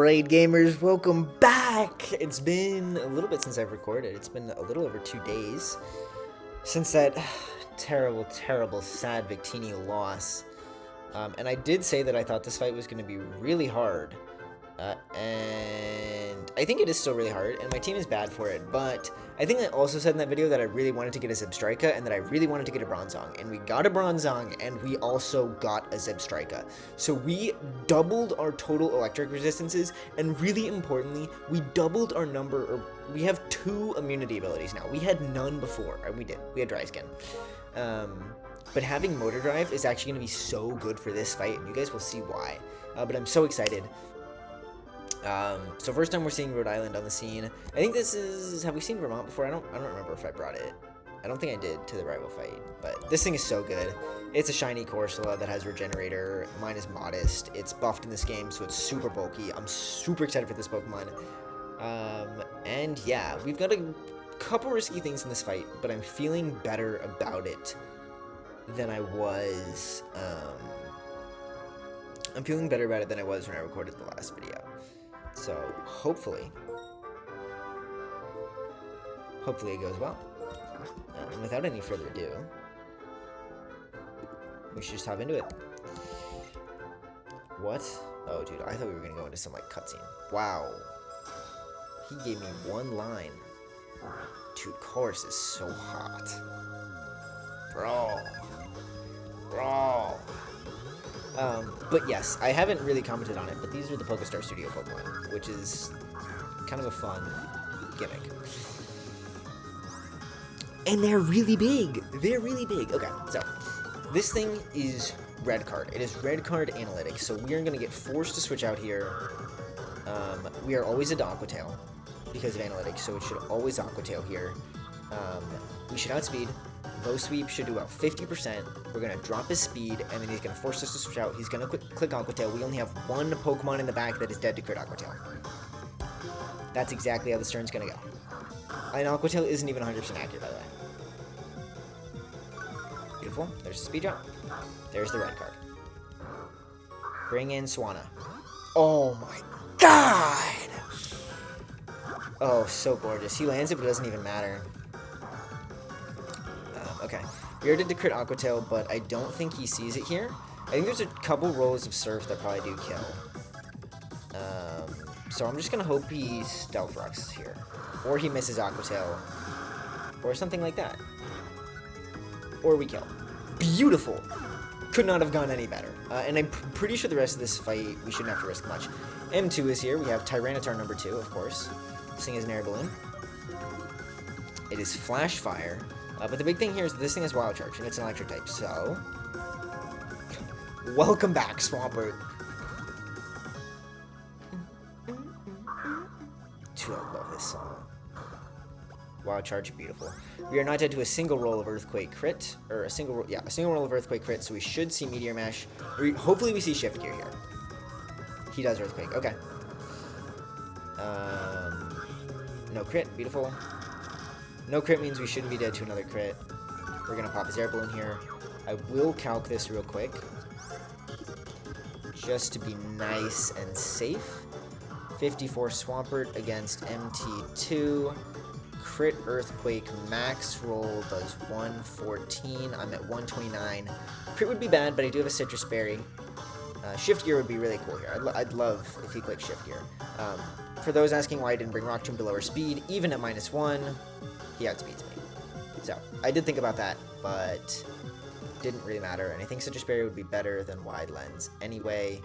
Alright gamers, welcome back! It's been a little bit since I've recorded. It's been a little over 2 days since that terrible, sad Victini loss. And I did say that I thought this fight was going to be really hard. And I think it is still really hard, and my team is bad for it, but I think I also said in that video that I really wanted to get a Zebstrika and that I really wanted to get a Bronzong, and we got a Bronzong, and we also got a Zebstrika. So we doubled our total electric resistances, and really importantly, we doubled our number, or we have 2 immunity abilities now. We had none before, and we had Dry Skin. But having Motor Drive is actually going to be so good for this fight, and you guys will see why. But I'm so excited. So first time we're seeing Rhode Island on the scene. I think this is, have we seen Vermont before? I don't remember if I brought it. I don't think I did to the rival fight, but this thing is so good. It's a shiny Corsola that has Regenerator. Mine is modest. It's buffed in this game, so it's super bulky. I'm super excited for this Pokemon. And yeah, we've got a couple risky things in this fight, but I'm feeling better about it than I was, I'm feeling better about it than I was when I recorded the last video. So, hopefully it goes well. And without any further ado, we should just hop into it. What? Oh, dude, I thought we were going to go into some, like, cutscene. Wow. He gave me one line. Dude, Chorus is so hot. Bro. But yes, I haven't really commented on it, but these are the PokeStar Studio Pokemon, which is kind of a fun gimmick. And they're really big. They're really big. Okay, so this thing is red card. It is red card analytics, so we are going to get forced to switch out here. We are always at Aqua Tail because of analytics, so it should always Aqua Tail here. We should outspeed. Low sweep should do about 50%. We're going to drop his speed, and then he's going to force us to switch out. He's going to click Aqua Tail. We only have one Pokemon in the back that is dead to crit Aqua Tail. That's exactly how this turn's going to go. And Aqua Tail isn't even 100% accurate, by the way. Beautiful. There's the speed drop. There's the red card. Bring in Swanna. Oh my god! Oh, so gorgeous. He lands it, but it doesn't even matter. Okay, we already did crit Aqua Tail, but I don't think he sees it here. I think there's a couple rolls of Surf that probably do kill. So I'm just going to hope he Stealth Rocks here. Or he misses Aqua Tail. Or something like that. Or we kill. Beautiful! Could not have gone any better. And I'm pretty sure the rest of this fight, we shouldn't have to risk much. M2 is here. We have Tyranitar number 2, of course. This thing is an air balloon. It is Flash Fire. But the big thing here is this thing has Wild Charge, and it's an electric type, so... Welcome back, Swampert. Dude, I love this song. Wild Charge, beautiful. We are not dead to a single roll of Earthquake crit, or a single roll of Earthquake crit, so we should see Meteor Mash. Hopefully we see Shift Gear here. He does Earthquake, okay. No crit, beautiful. No crit means we shouldn't be dead to another crit. We're going to pop his air balloon here. I will calc this real quick. Just to be nice and safe. 54 Swampert against MT2. Crit Earthquake max roll does 114. I'm at 129. Crit would be bad, but I do have a Citrus Berry. Shift Gear would be really cool here. I'd love if he clicked Shift Gear. For those asking why I didn't bring Rock Tomb below our speed, even at -1, he outspeeds me. So, I did think about that, but didn't really matter. And I think Citrus Berry would be better than Wide Lens anyway.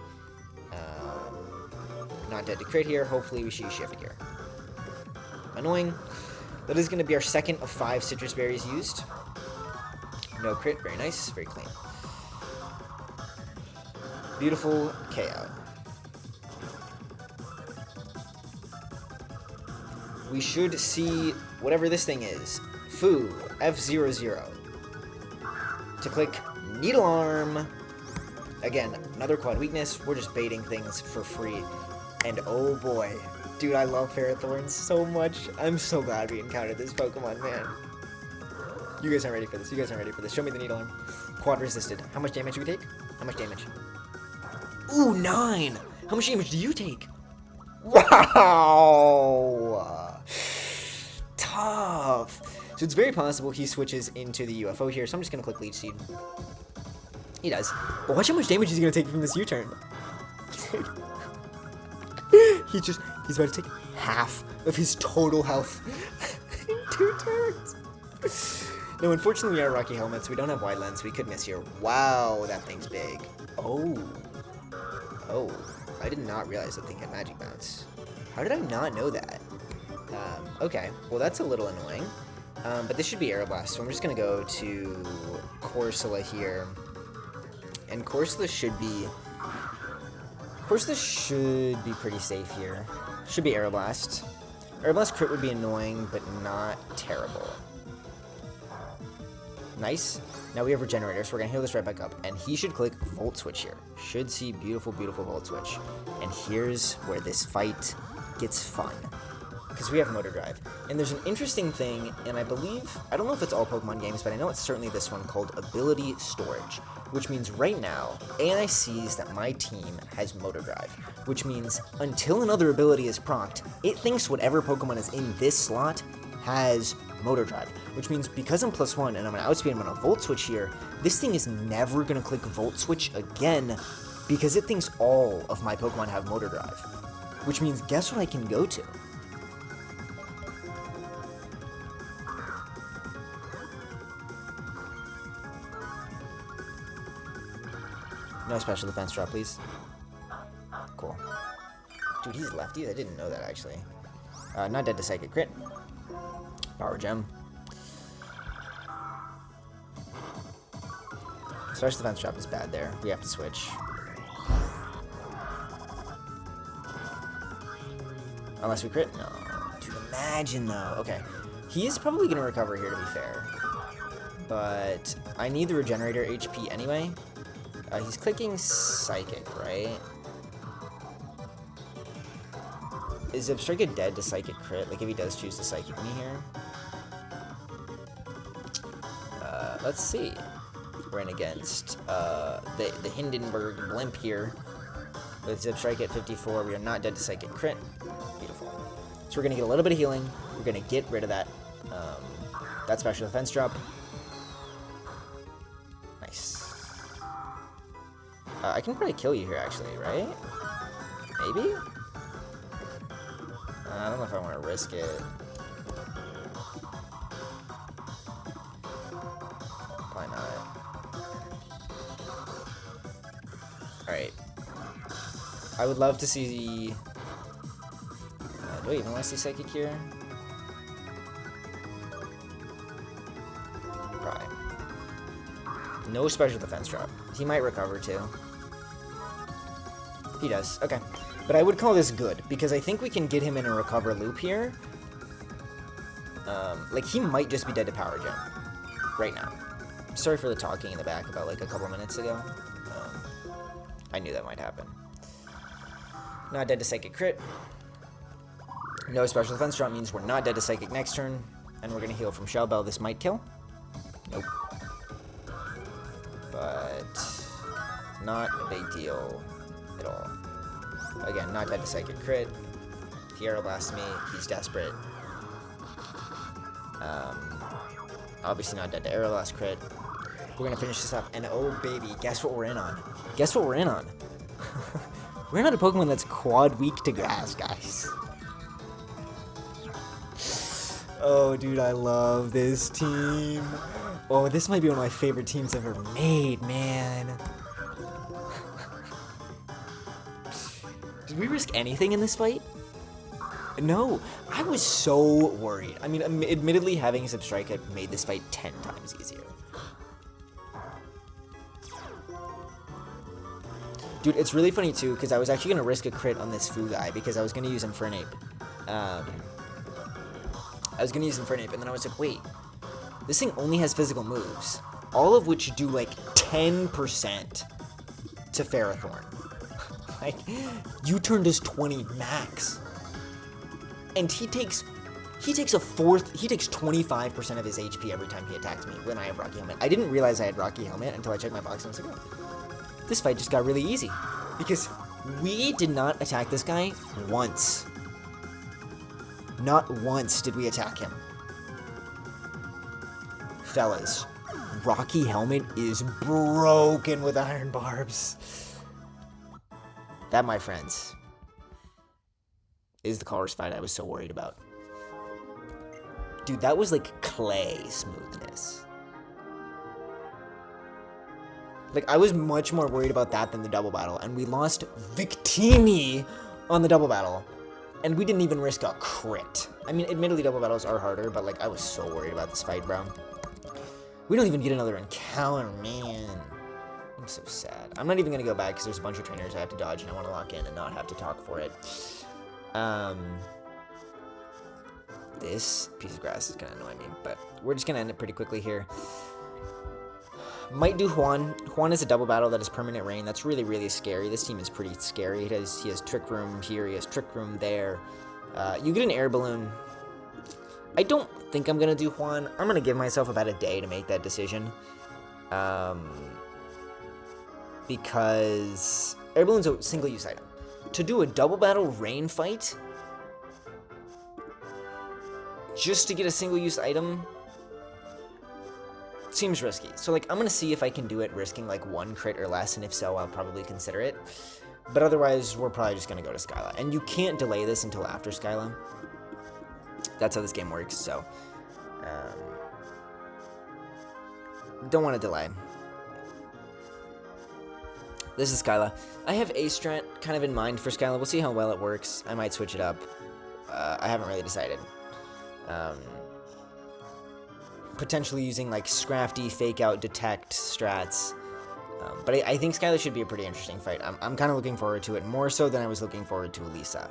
Not dead to crit here. Hopefully we see Shift Gear. Annoying. That is going to be our second of 5 Citrus Berries used. No crit. Very nice. Very clean. Beautiful KO. We should see whatever this thing is. Foo, F00. To click Needle Arm. Again, another quad weakness. We're just baiting things for free. And oh boy. Dude, I love Ferrothorns so much. I'm so glad we encountered this Pokemon, man. You guys aren't ready for this. You guys aren't ready for this. Show me the Needle Arm. Quad resisted. How much damage do we take? How much damage? Ooh, 9! How much damage do you take? Wow! Tough. So it's very possible he switches into the UFO here, so I'm just going to click Leech Seed. He does. But watch how much damage he's going to take from this U-turn. He's about to take half of his total health in 2 turns. No, unfortunately we are Rocky Helmets. We don't have wide lens. We could miss here. Wow, that thing's big. Oh. Oh. I did not realize that thing had magic bounce. How did I not know that? Okay. Well, that's a little annoying. But this should be Aeroblast, so I'm just going to go to Corsola here. And Corsola should be pretty safe here. Should be Aeroblast. Aeroblast crit would be annoying, but not terrible. Nice. Now we have Regenerator, so we're going to heal this right back up. And he should click Volt Switch here. Should see beautiful, beautiful Volt Switch. And here's where this fight gets fun. Because we have Motor Drive. And there's an interesting thing, and I don't know if it's all Pokemon games, but I know it's certainly this one, called Ability Storage. Which means right now, AI sees that my team has Motor Drive. Which means until another ability is procced, it thinks whatever Pokemon is in this slot has Motor Drive. Which means because I'm +1 and I'm going to outspeed him on a Volt Switch here, this thing is never going to click Volt Switch again because it thinks all of my Pokemon have Motor Drive. Which means guess what I can go to? No special defense drop, please. Cool. Dude, he's lefty? I didn't know that, actually. Not dead to Psychic Crit. Power Gem. Special defense drop is bad there. We have to switch. Unless we crit? No. Dude, imagine, though. Okay. He is probably going to recover here, to be fair. But I need the Regenerator HP anyway. He's clicking Psychic, right? Is Zebstrika dead to Psychic Crit? Like, if he does choose to Psychic me here? Let's see. We're in against the Hindenburg Blimp here. With Zebstrika at 54, we are not dead to Psychic Crit. Beautiful. So we're going to get a little bit of healing. We're going to get rid of that, that special defense drop. Nice. I can probably kill you here, actually, right? Maybe? I don't know if I want to risk it. Why not? Alright. I would love to see... do I even want to see Psychic here? Probably. No special defense drop. He might recover, too. He does. Okay. But I would call this good, because I think we can get him in a recover loop here. Like, he might just be dead to Power Gem. Right now. Sorry for the talking in the back about, like, a couple minutes ago. I knew that might happen. Not dead to Psychic Crit. No special defense drop means we're not dead to Psychic next turn. And we're going to heal from Shell Bell. This might kill. Nope. But not a big deal at all. Again, not dead to Psychic Crit. He Aeroblasts me. He's desperate. Obviously not dead to Aeroblast Crit. We're going to finish this up. And oh, baby, guess what we're in on? Guess what we're in on? We're in on a Pokemon that's quad weak to grass, guys. Oh, dude, I love this team. Oh, this might be one of my favorite teams I've ever made, man. Did we risk anything in this fight? No, I was so worried. I mean, admittedly, having Zebstrika made this fight 10 times easier. Dude, it's really funny, too, because I was actually going to risk a crit on this Foo guy, because I was going to use Infernape. I was going to use Infernape, and then I was like, wait, this thing only has physical moves, all of which do, like, 10% to Ferrothorn. Like, U-turn does 20 max. And he takes 25% of his HP every time he attacks me when I have Rocky Helmet. I didn't realize I had Rocky Helmet until I checked my box and I was like, oh, this fight just got really easy. Because We did not attack this guy once. Not once did we attack him. Fellas, Rocky Helmet is broken with iron barbs. That, my friends, is the Colress fight I was so worried about. Dude, that was like clay smoothness. Like, I was much more worried about that than the double battle, and we lost Victini on the double battle, and we didn't even risk a crit. I mean, admittedly, double battles are harder, but, like, I was so worried about this fight, bro. We don't even get another encounter, man. I'm so sad. I'm not even gonna go back, because there's a bunch of trainers I have to dodge, and I want to lock in and not have to talk for it. This piece of grass is gonna annoy me, but we're just gonna end it pretty quickly here. Might do Juan. Juan is a double battle that is permanent rain. That's really, really scary. This team is pretty scary. He has Trick Room here. He has Trick Room there. You get an air balloon. I don't think I'm going to do Juan. I'm going to give myself about a day to make that decision. Because air balloon's a single-use item. To do a double battle rain fight, just to get a single-use item, seems risky. So, like, I'm going to see if I can do it risking, like, 1 crit or less, and if so, I'll probably consider it. But otherwise, we're probably just going to go to Skyla. And you can't delay this until after Skyla. That's how this game works, so don't want to delay. This is Skyla. I have a strat kind of in mind for Skyla. We'll see how well it works. I might switch it up. I haven't really decided. Potentially using like Scrafty, Fake Out, Detect strats. But I think Skyla should be a pretty interesting fight. I'm kind of looking forward to it, more so than I was looking forward to Elisa.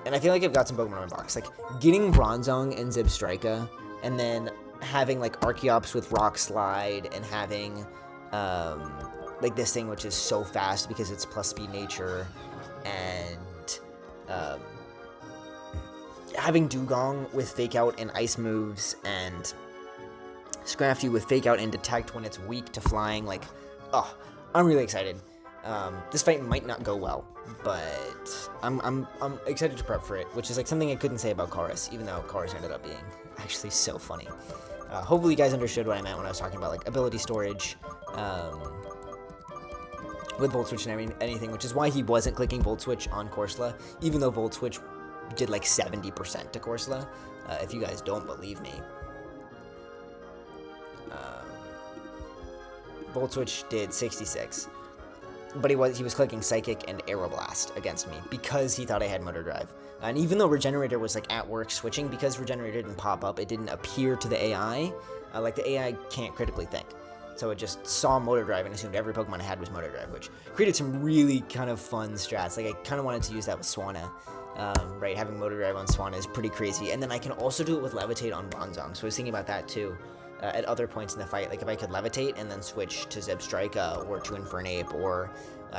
And I feel like I've got some Pokemon in my box. Like, getting Bronzong and Zebstrika, and then having, like, Archeops with Rock Slide, and having, like, this thing which is so fast because it's plus speed nature, and, having Dugong with Fake Out and Ice moves, and Scrafty with Fake Out and Detect when it's weak to flying. Like, oh, I'm really excited. This fight might not go well, but I'm excited to prep for it, which is like something I couldn't say about Chorus, even though Chorus ended up being actually so funny. Hopefully you guys understood what I meant when I was talking about like ability storage with Volt Switch and anything, which is why he wasn't clicking Volt Switch on Corsola, even though Volt Switch did like 70% to Corsola, if you guys don't believe me. Volt Switch did 66. But he was clicking Psychic and Aeroblast against me because he thought I had Motor Drive. And even though Regenerator was like at work switching, because Regenerator didn't pop up, it didn't appear to the AI. Like the AI can't critically think. So it just saw Motor Drive and assumed every Pokemon I had was Motor Drive, which created some really kind of fun strats. Like I kind of wanted to use that with Swanna. Right, having Motor Drive on Swanna is pretty crazy. And then I can also do it with Levitate on Bronzong. So I was thinking about that too. At other points in the fight, like if I could Levitate and then switch to Zebstrika or to Infernape or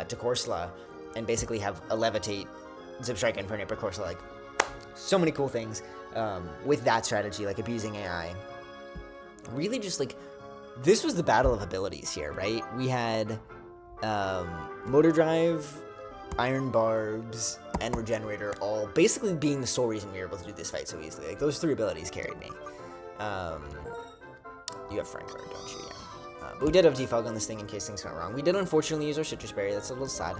to Corsola, and basically have a Levitate, Zebstrika, Infernape, or Corsola, like so many cool things with that strategy, like abusing AI. Really just like, this was the battle of abilities here, right? We had Motor Drive, Iron Barbs, and Regenerator all basically being the sole reason we were able to do this fight so easily. Like those 3 abilities carried me. You have Friend Card, don't you? Yeah. But we did have Defog on this thing in case things went wrong. We did unfortunately use our Citrus Berry. That's a little sad.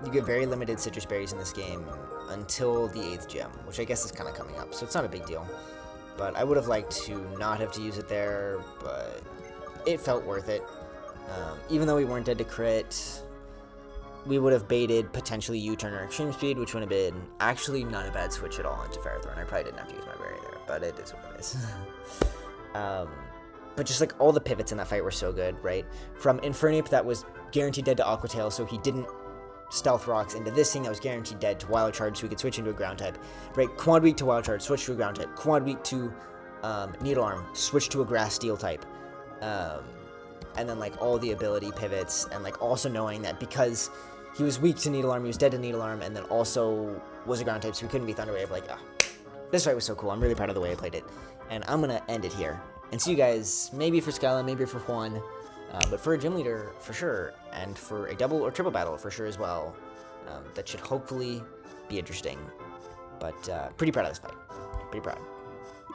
You get very limited Citrus Berries in this game until the 8th gym, which I guess is kind of coming up, so it's not a big deal. But I would have liked to not have to use it there, but it felt worth it. Even though we weren't dead to crit, we would have baited potentially U-turn or Extreme Speed, which would have been actually not a bad switch at all into Ferrothorn. I probably didn't have to use my berry there, but it is what it is. But just like all the pivots in that fight were so good, right? From Infernape that was guaranteed dead to Aqua Tail, so he didn't Stealth Rocks, into this thing that was guaranteed dead to Wild Charge, so we could switch into a Ground type, right? Quad Weak to Wild Charge, switch to a Ground type. Quad Weak to Needle Arm, switch to a Grass Steel type. And then like all the ability pivots, and like also knowing that because he was weak to Needle Arm, he was dead to Needle Arm, and then also was a Ground type, so we couldn't be Thunder Wave. Like, this fight was so cool. I'm really proud of the way I played it. And I'm going to end it here. And see you guys maybe for Skyla, maybe for Juan. But for a gym leader, for sure, and for a double or triple battle, for sure as well, that should hopefully be interesting. But pretty proud of this fight. Pretty proud.